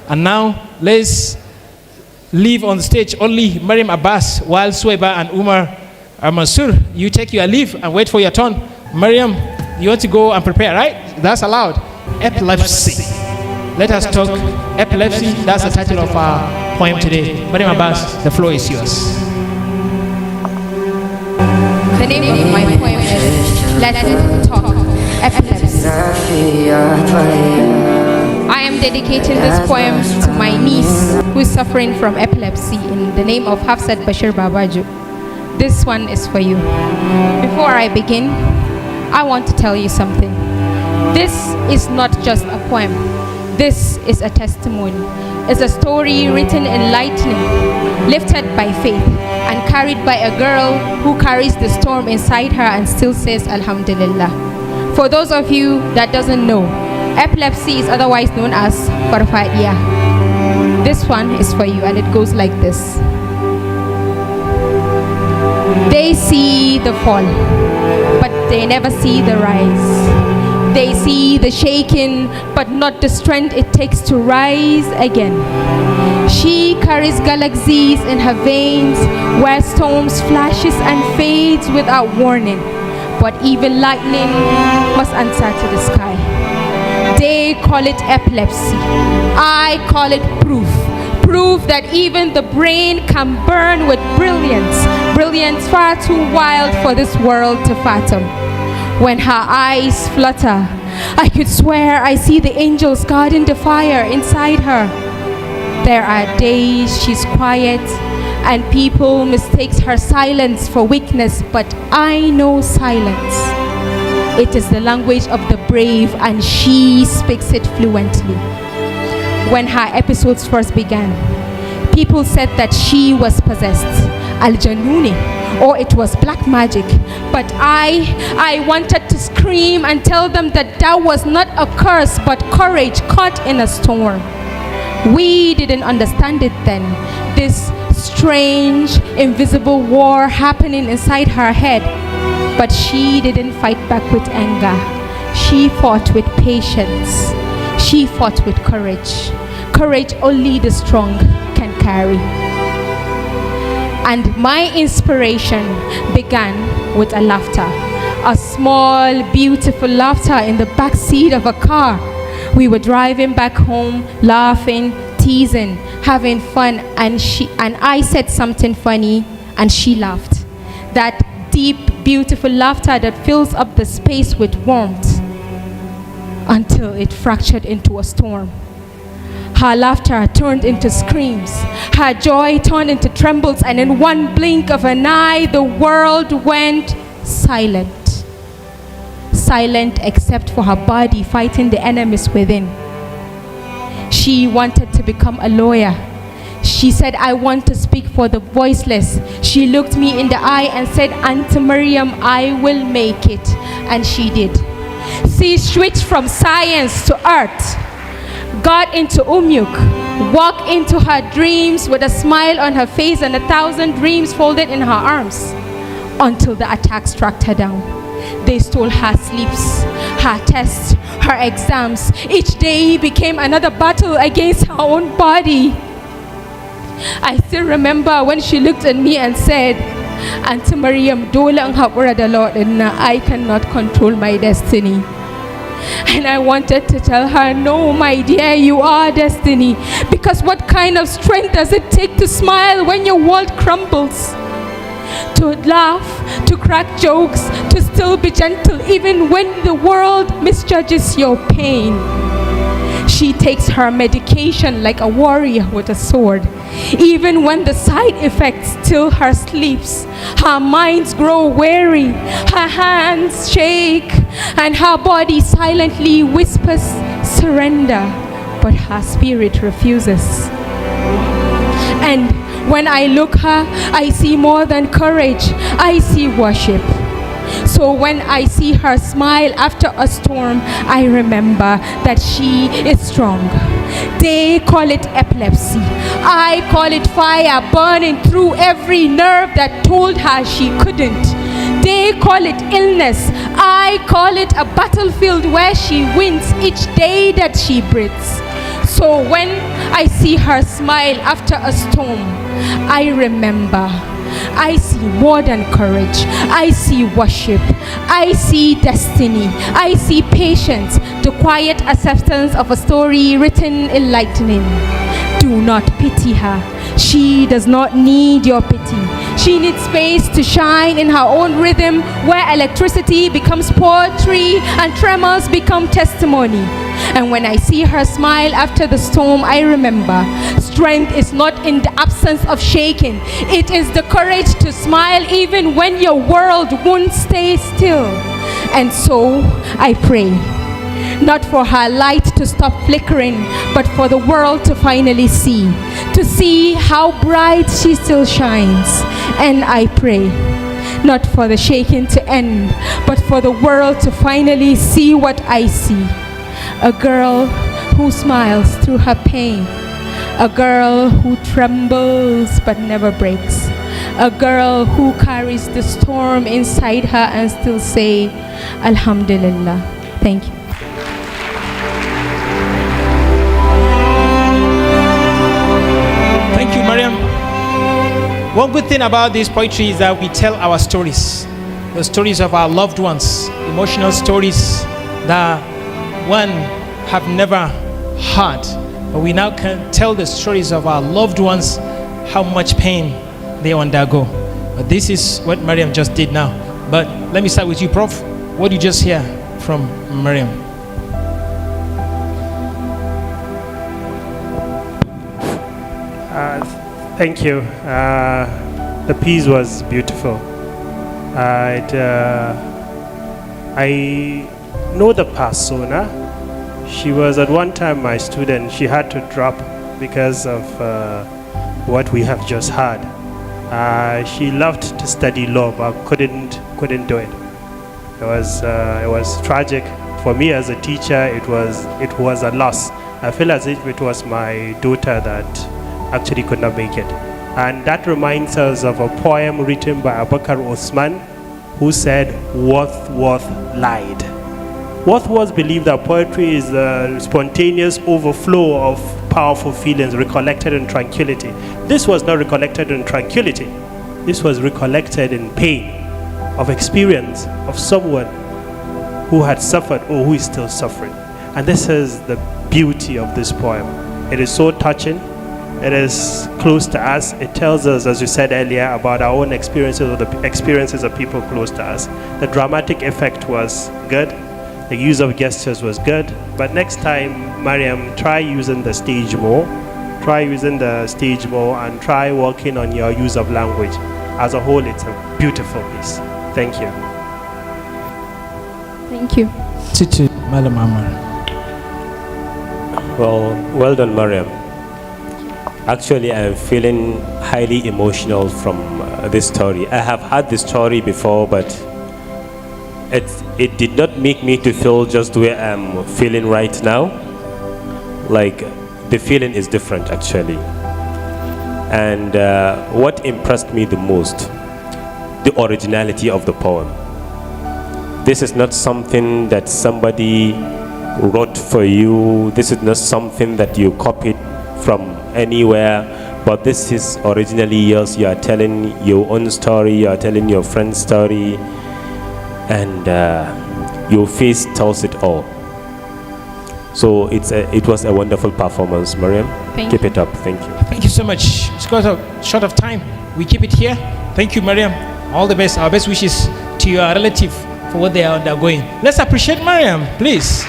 And now, let's leave on the stage only Maryam Abbas, while Suwaiba and Umar Mansur, you take your leave and wait for your turn. Maryam, you want to go and prepare, right? That's allowed. Epilepsy. Let us talk epilepsy. That's the title of our poem today. Maryam Abbas, the floor is yours. The name of my poem is Let's Talk Epilepsy. I am dedicating this poem to my niece who is suffering from epilepsy in the name of Hafsat Bashir Babaju. This one is for you. Before I begin, I want to tell you something. This is not just a poem. This is a testimony. It's a story written in lightning, lifted by faith, and carried by a girl who carries the storm inside her and still says Alhamdulillah. For those of you that doesn't know, epilepsy is otherwise known as farfadiya. This one is for you, and it goes like this. They see the fall, but they never see the rise. They see the shaking, but not the strength it takes to rise again. She carries galaxies in her veins, where storms flashes and fades without warning. But even lightning must answer to the sky. They call it epilepsy. I call it proof. Proof that even the brain can burn with brilliance. Brilliance far too wild for this world to fathom. When her eyes flutter, I could swear I see the angels guarding the fire inside her. There are days she's quiet and people mistakes her silence for weakness, but I know silence. It is the language of the brave, and she speaks it fluently. When her episodes first began, people said that she was possessed, al-januni, or it was black magic. But I wanted to scream and tell them that that was not a curse, but courage caught in a storm. We didn't understand it then, this strange, invisible war happening inside her head. But she didn't fight back with anger. She fought with patience. She fought with courage. Courage only the strong can carry. And my inspiration began with a laughter. A small, beautiful laughter in the back seat of a car. We were driving back home, laughing, teasing, having fun, and I said something funny, and she laughed. That deep, beautiful laughter that fills up the space with warmth until it fractured into a storm. Her laughter turned into screams. Her joy turned into trembles, and in one blink of an eye, the world went silent. Silent except for her body fighting the enemies within. She wanted to become a lawyer. She said, I want to speak for the voiceless. She looked me in the eye and said, Auntie Maryam, I will make it. And she did. She switched from science to art, got into Umyuk, walked into her dreams with a smile on her face and 1,000 dreams folded in her arms, until the attack struck her down. They stole her sleeps, her tests, her exams. Each day became another battle against her own body. I still remember when she looked at me and said, Auntie Maryam, dole ang hapura da Lord, and I cannot control my destiny. And I wanted to tell her, no, my dear, you are destiny. Because what kind of strength does it take to smile when your world crumbles? To laugh, to crack jokes, to still be gentle even when the world misjudges your pain. She takes her medication like a warrior with a sword. Even when the side effects still her sleeps, her minds grow weary, her hands shake, and her body silently whispers surrender, but her spirit refuses. And when I look her, I see more than courage, I see worship. So when I see her smile after a storm, I remember that she is strong. They call it epilepsy. I call it fire burning through every nerve that told her she couldn't. They call it illness. I call it a battlefield where she wins each day that she breathes. so when I see her smile after a storm, I remember. I see more than courage. I see worship. I see destiny. I see patience, the quiet acceptance of a story written in lightning. Do not pity her. She does not need your pity. She needs space to shine in her own rhythm, where electricity becomes poetry and tremors become testimony. And when I see her smile after the storm, I remember strength is not in the absence of shaking. It is the courage to smile even when your world won't stay still. And so I pray, not for her light to stop flickering, but for the world to finally see how bright she still shines. And I pray, not for the shaking to end, but for the world to finally see what I see. A girl who smiles through her pain. A girl who trembles but never breaks. A girl who carries the storm inside her and still say, Alhamdulillah. Thank you. Thank you, Maryam. One good thing about this poetry is that we tell our stories. The stories of our loved ones, emotional stories that one have never heard. But we now can tell the stories of our loved ones, how much pain they undergo. But this is what Maryam just did now. But let me start with you, Prof. What did you just hear from Maryam? Thank you. The piece was beautiful. I know the persona. She was at one time my student. She had to drop because of what we have just heard. She loved to study law, but couldn't do it. It was tragic for me as a teacher. It was a loss. I feel as if it was my daughter that actually could not make it. And that reminds us of a poem written by Abakar Osman, who said, Wordsworth lied. Wordsworth believed that poetry is a spontaneous overflow of powerful feelings recollected in tranquility. This was not recollected in tranquility. This was recollected in pain, of experience, of someone who had suffered or who is still suffering. And this is the beauty of this poem. It is so touching. It is close to us. It tells us, as you said earlier, about our own experiences or the experiences of people close to us. The dramatic effect was good. The use of gestures was good. But next time, Maryam, try using the stage more. Try using the stage more and try working on your use of language. As a whole, it's a beautiful piece. Thank you. Thank you. To Maryam Ammar. Well done, Maryam. Actually, I'm feeling highly emotional from this story. I have had this story before, but it did not make me to feel just where I'm feeling right now. Like, the feeling is different, actually. And what impressed me the most, the originality of the poem. This is not something that somebody wrote for you. This is not something that you copied from anywhere, but this is originally yours. You are telling your own story, you are telling your friend's story, and your face tells it all. So it was a wonderful performance, Maryam. Keep it up. Thank you. Thank you so much. Because of short of time, we keep it here. Thank you, Maryam. All the best. Our best wishes to your relative for what they are undergoing. Let's appreciate Maryam, please.